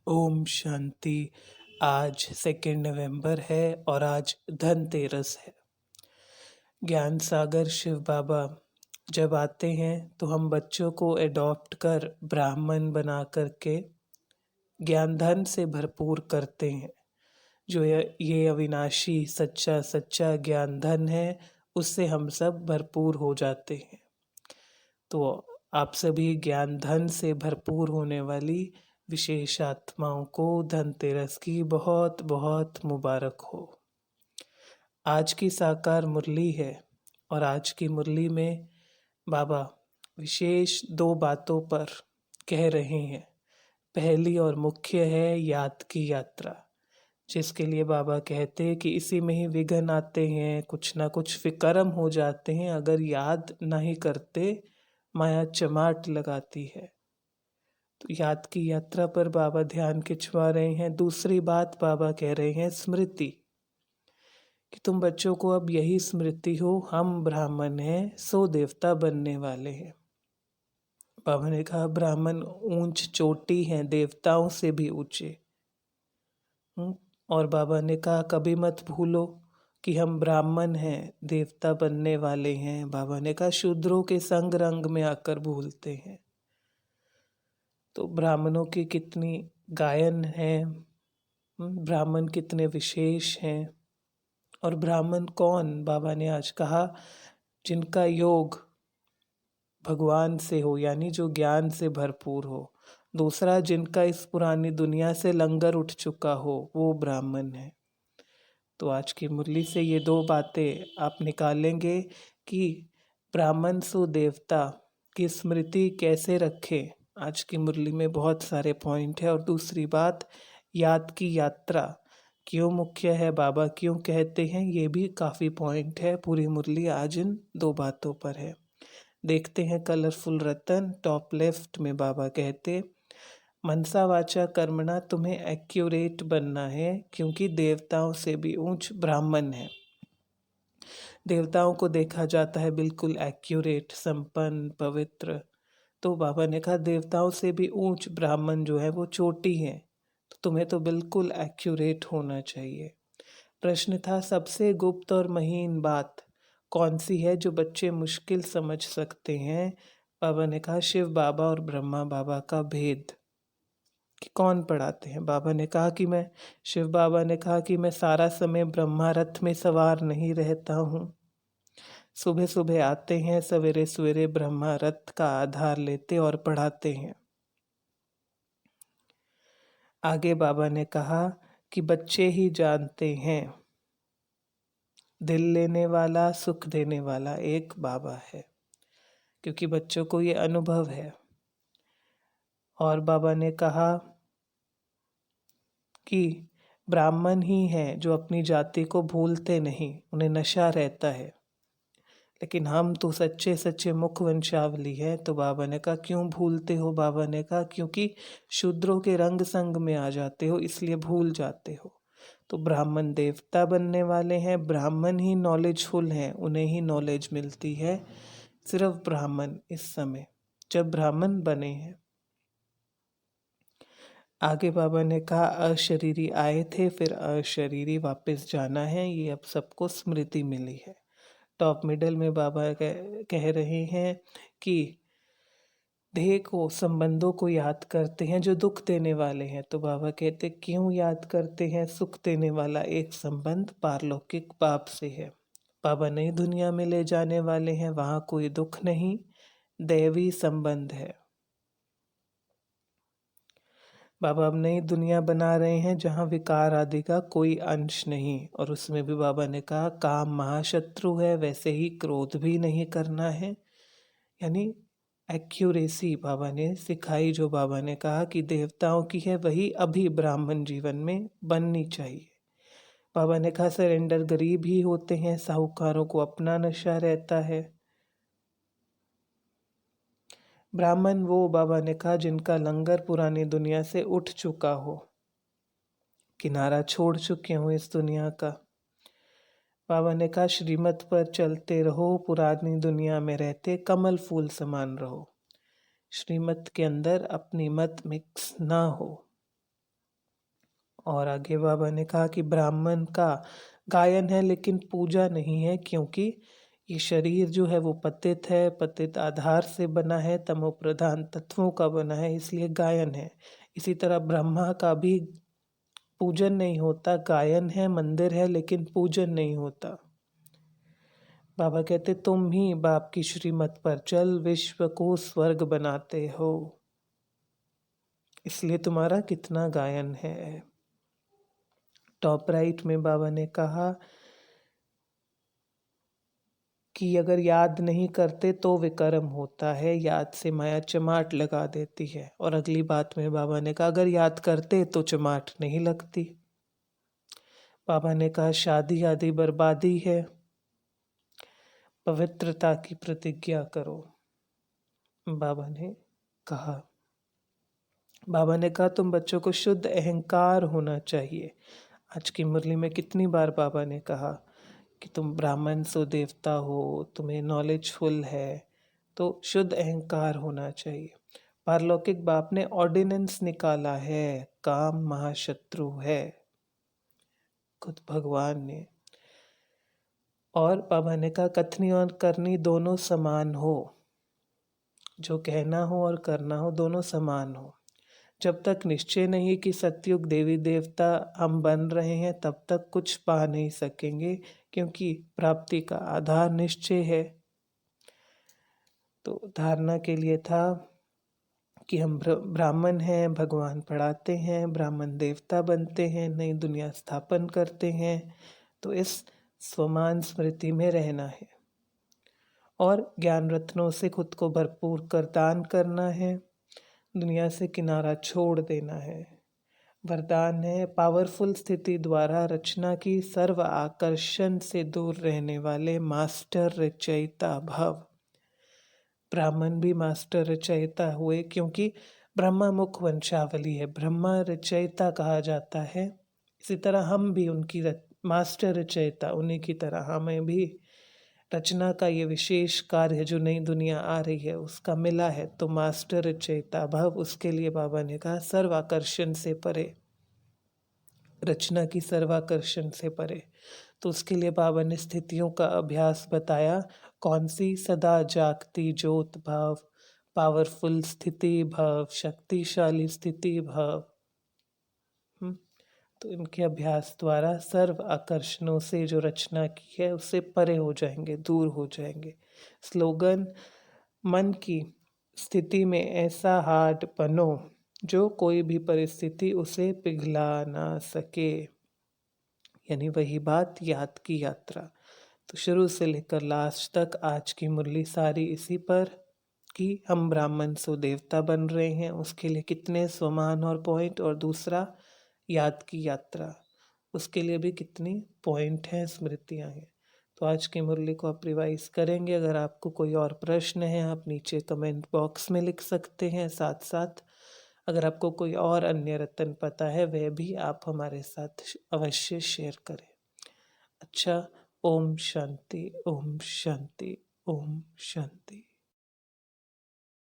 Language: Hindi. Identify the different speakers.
Speaker 1: ओम शांति। आज 2 नवंबर है और आज धनतेरस है। ज्ञान सागर शिव बाबा जब आते हैं तो हम बच्चों को एडॉप्ट कर ब्राह्मण बना करके ज्ञान धन से भरपूर करते हैं। जो ये अविनाशी सच्चा सच्चा ज्ञान धन है, उससे हम सब भरपूर हो जाते हैं। तो आप सभी ज्ञान धन से भरपूर होने वाली विशेष आत्माओं को धनतेरस की बहुत बहुत मुबारक हो। आज की साकार मुरली है और आज की मुरली में बाबा विशेष 2 बातों पर कह रहे हैं। पहली और मुख्य है याद की यात्रा, जिसके लिए बाबा कहते हैं कि इसी में ही विघ्न आते हैं, कुछ ना कुछ विकर्म हो जाते हैं अगर याद नहीं करते, माया चमाट लगाती है। तो याद की यात्रा पर बाबा ध्यान खिंचवा रहे हैं। दूसरी बात बाबा कह रहे हैं स्मृति, कि तुम बच्चों को अब यही स्मृति हो, हम ब्राह्मण हैं सो देवता बनने वाले हैं। बाबा ने कहा ब्राह्मण ऊंच चोटी हैं, देवताओं से भी ऊंचे। और बाबा ने कहा कभी मत भूलो कि हम ब्राह्मण हैं, देवता बनने वाले हैं। बाबा ने कहा शूद्रों के संग रंग में आकर भूलते हैं। तो ब्राह्मणों की कितनी गायन है, ब्राह्मण कितने विशेष हैं। और ब्राह्मण कौन? बाबा ने आज कहा जिनका योग भगवान से हो, यानी जो ज्ञान से भरपूर हो। दूसरा, जिनका इस पुरानी दुनिया से लंगर उठ चुका हो, वो ब्राह्मण है। तो आज की मुरली से ये 2 बातें आप निकालेंगे कि ब्राह्मण सो देवता की स्मृति कैसे रखें। आज की मुरली में बहुत सारे पॉइंट है। और दूसरी बात, याद की यात्रा क्यों मुख्य है, बाबा क्यों कहते हैं, ये भी काफ़ी पॉइंट है। पूरी मुरली आज इन 2 बातों पर है। देखते हैं कलरफुल रतन। टॉप लेफ्ट में बाबा कहते मनसा वाचा कर्मणा, तुम्हें एक्यूरेट बनना है, क्योंकि देवताओं से भी ऊंच ब्राह्मण है। देवताओं को देखा जाता है बिल्कुल एक्यूरेट, संपन्न, पवित्र। तो बाबा ने कहा देवताओं से भी ऊंच ब्राह्मण जो है वो चोटी है, तो तुम्हें तो बिल्कुल एक्यूरेट होना चाहिए। प्रश्न था सबसे गुप्त और महीन बात कौन सी है जो बच्चे मुश्किल समझ सकते हैं। बाबा ने कहा शिव बाबा और ब्रह्मा बाबा का भेद, कि कौन पढ़ाते हैं। बाबा ने कहा कि मैं शिव बाबा ने कहा कि मैं सारा समय ब्रह्मा रथ में सवार नहीं रहता हूँ। सुबह सुबह आते हैं, सवेरे सवेरे ब्रह्मा रथ का आधार लेते और पढ़ाते हैं। आगे बाबा ने कहा कि बच्चे ही जानते हैं, दिल लेने वाला सुख देने वाला एक बाबा है, क्योंकि बच्चों को ये अनुभव है। और बाबा ने कहा कि ब्राह्मण ही हैं जो अपनी जाति को भूलते नहीं, उन्हें नशा रहता है। लेकिन हम तो सच्चे सच्चे मुख वंशावली है। तो बाबा ने कहा क्यों भूलते हो? बाबा ने कहा क्योंकि शूद्रों के रंग संग में आ जाते हो, इसलिए भूल जाते हो। तो ब्राह्मण देवता बनने वाले हैं, ब्राह्मण ही नॉलेजफुल हैं, उन्हें ही नॉलेज मिलती है। सिर्फ ब्राह्मण इस समय जब ब्राह्मण बने हैं। आगे बाबा ने कहा अशरीरी आए थे, फिर अशरीरी वापस जाना है, ये अब सबको स्मृति मिली है। टॉप मिडल में बाबा कह रहे हैं कि देह को, संबंधों को याद करते हैं जो दुख देने वाले हैं। तो बाबा कहते क्यों याद करते हैं? सुख देने वाला एक संबंध पारलौकिक बाप से है। बाबा नई दुनिया में ले जाने वाले हैं, वहाँ कोई दुख नहीं, दैवी संबंध है। बाबा अब नई दुनिया बना रहे हैं जहाँ विकार आदि का कोई अंश नहीं। और उसमें भी बाबा ने कहा काम महाशत्रु है, वैसे ही क्रोध भी नहीं करना है। यानी एक्यूरेसी बाबा ने सिखाई। जो बाबा ने कहा कि देवताओं की है वही अभी ब्राह्मण जीवन में बननी चाहिए। बाबा ने कहा सरेंडर गरीब ही होते हैं, साहूकारों को अपना नशा रहता है। ब्राह्मण वो, बाबा ने कहा जिनका लंगर पुरानी दुनिया से उठ चुका हो, किनारा छोड़ चुके हो इस दुनिया का। बाबा ने कहा श्रीमत पर चलते रहो, पुरानी दुनिया में रहते कमल फूल समान रहो। श्रीमत के अंदर अपनी मत मिक्स ना हो। और आगे बाबा ने कहा कि ब्राह्मण का गायन है लेकिन पूजा नहीं है, क्योंकि ये शरीर जो है वो पतित है, पतित आधार से बना है, तमो प्रधान तत्वों का बना है, इसलिए गायन है। इसी तरह ब्रह्मा का भी पूजन नहीं होता, गायन है, मंदिर है, लेकिन पूजन नहीं होता। बाबा कहते तुम ही बाप की श्रीमत पर चल विश्व को स्वर्ग बनाते हो, इसलिए तुम्हारा कितना गायन है। टॉप राइट में बाबा ने कहा कि अगर याद नहीं करते तो विकर्म होता है, याद से माया चमाट लगा देती है। और अगली बात में बाबा ने कहा अगर याद करते तो चमाट नहीं लगती। बाबा ने कहा शादी आदि बर्बादी है, पवित्रता की प्रतिज्ञा करो। बाबा ने कहा तुम बच्चों को शुद्ध अहंकार होना चाहिए। आज की मुरली में कितनी बार बाबा ने कहा कि तुम ब्राह्मण सो देवता हो, तुम्हें नॉलेजफुल है, तो शुद्ध अहंकार होना चाहिए। पारलौकिक बाप ने ऑर्डिनेंस निकाला है, काम महाशत्रु है, खुद भगवान ने। और बाबा ने कहा कथनी और करनी दोनों समान हो, जो कहना हो और करना हो दोनों समान हो। जब तक निश्चय नहीं कि सतयुग देवी देवता हम बन रहे हैं तब तक कुछ पा नहीं सकेंगे, क्योंकि प्राप्ति का आधार निश्चय है। तो धारणा के लिए था कि हम ब्राह्मण हैं, भगवान पढ़ाते हैं, ब्राह्मण देवता बनते हैं, नई दुनिया स्थापन करते हैं। तो इस स्वमान स्मृति में रहना है और ज्ञान रत्नों से खुद को भरपूर कर दान करना है, दुनिया से किनारा छोड़ देना है। वरदान है पावरफुल स्थिति द्वारा रचना की सर्व आकर्षण से दूर रहने वाले मास्टर रचयिता भव। ब्राह्मण भी मास्टर रचयिता हुए, क्योंकि ब्रह्मा मुख वंशावली है, ब्रह्मा रचयिता कहा जाता है। इसी तरह हम भी उनकी मास्टर रचयिता, उन्हीं की तरह हमें भी रचना का ये विशेष कार्य जो नई दुनिया आ रही है उसका मिला है। तो मास्टर रचयिता भव, उसके लिए बाबा ने कहा सर्वाकर्षण से परे, रचना की सर्वाकर्षण से परे। तो उसके लिए बाबा ने स्थितियों का अभ्यास बताया। कौन सी? सदा जागती ज्योत भाव, पावरफुल स्थिति भाव, शक्तिशाली स्थिति भाव। तो इनके अभ्यास द्वारा सर्व आकर्षणों से जो रचना की है उससे परे हो जाएंगे, दूर हो जाएंगे। स्लोगन मन की स्थिति में ऐसा हार्ड बनो जो कोई भी परिस्थिति उसे पिघला ना सके, यानी वही बात याद की यात्रा। तो शुरू से लेकर लास्ट तक आज की मुरली सारी इसी पर कि हम ब्राह्मण सो देवता बन रहे हैं, उसके लिए कितने स्वमान और पॉइंट, और दूसरा याद की यात्रा, उसके लिए भी कितनी पॉइंट हैं, स्मृतियाँ हैं। तो आज की मुरली को आप रिवाइज करेंगे। अगर आपको कोई और प्रश्न है आप नीचे कमेंट बॉक्स में लिख सकते हैं। साथ साथ अगर आपको कोई और अन्य रत्न पता है वह भी आप हमारे साथ अवश्य शेयर करें। अच्छा, ओम शांति, ओम शांति, ओम शांति।